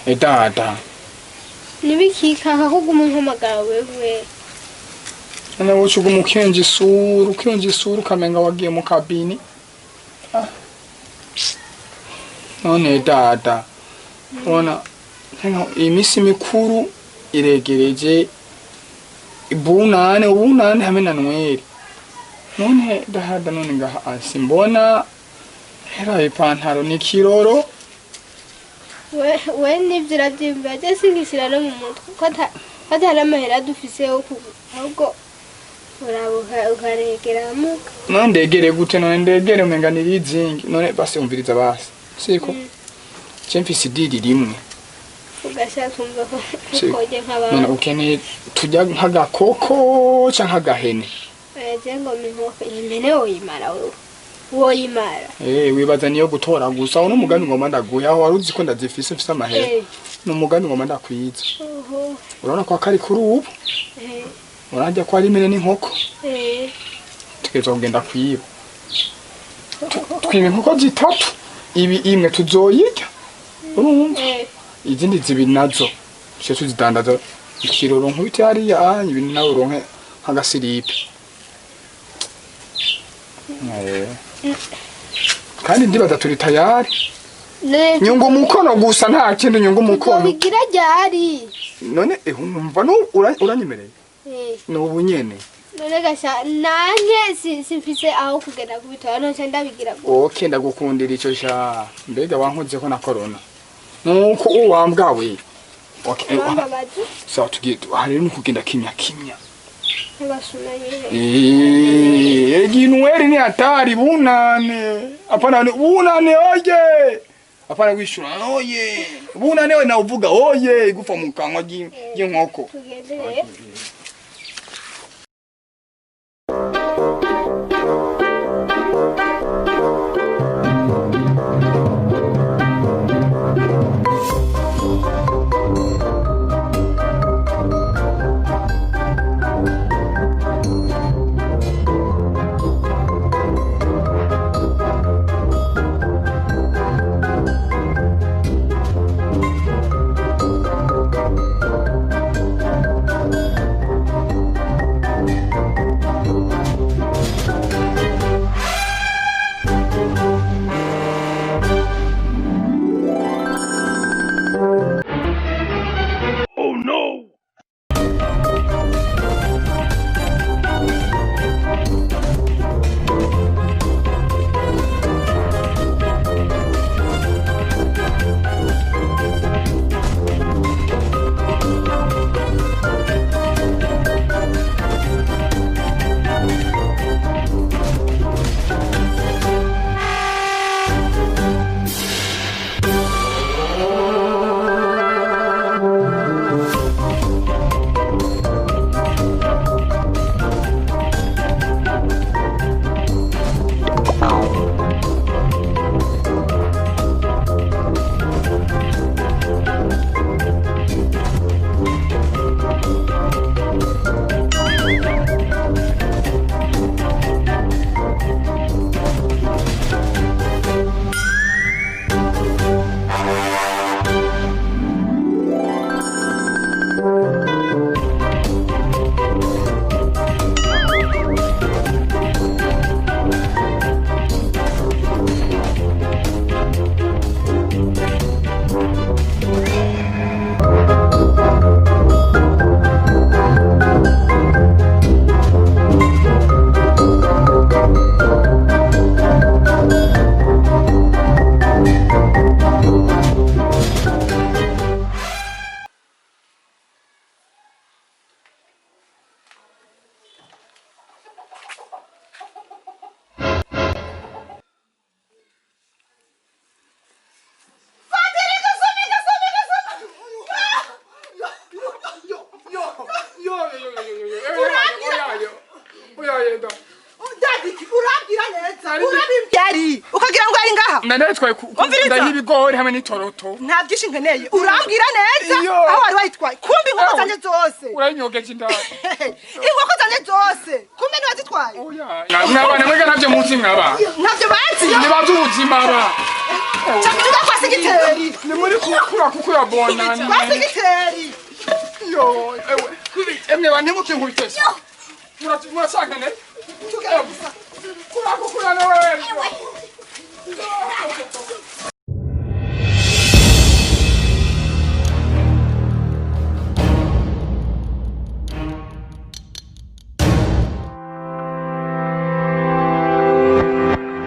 Dada. Nibikika kuguma umpamagara wewe. Ana wochuguma ukenje isura ukamenga wagiye mu kabini. None dada. Ona imisi mikuru iregereje ubunane hamwe na Noel. None dada none ngaha asimbona hera ipantaro n'ikiroro. We nivyira vyimba je singisira no mu mutwe ko atari amahera dufiseho ahubwo urabuka ukaregera muka. None ndegere gute none ndegere umenga nirizingi none basi umviriza basi siko mfise idiri rimwe ugashaka umva ko koje nk'abantu none ukeneye tujya nk'agakoko canke nk'agahene je ngo inkoko impene woyimara wewe woyimara wibaza niyo gutora gusa uno mugambi ngoma ndaguye aho waruzi ko ndazifise mfise amahera no mugambi ngoma ndakwiza urabona ko akari kuri ubu urajya ko ari impene n'inkoko tugeze kugenda kwiba twime inkoko zitatu ibi imwe tuzoyirya urumva izindi zibiri nazo cyo tuzidandaza ikiroro nkubite hariya ibintu nawe uronke nk'agasiripe kandi ndibaza turi tayari nyungu mukono gusa nta kindi nyungu mukono bigira ryari none umva no uranyemereye no bunyene none gasha nanye simfise aho kugenda kubitwara none ndabigira okay ndagukundira ico sha mbega wankoze ko na corona nuko uwambwawe okay so tugiye hari no kugenda kimya Noel ni hatari bunane. Hapana bunane oye. Hapana wishura oye. Bunane we na uvuga oye gufa mu kanwa ry'inkoko. Nanetwaye ndahibigori hamwe n'itoroto nta byinshi nkeneye urambwira neza aho wari wayitwaye kumbi inkoko zanje zose uranyogeje indani inkoko zanje zose kumbe ni wazitwaye mwabana mwega ntavyo munsi mwaba ntavyo bazi nibaza ubuzima ba Tuja kwa segiteri. Ni muri kukura kukura bonana. Kwa segiteri. Yo, emwe bantemuke nkubitesa. Murasangane. Kura kukura nawe.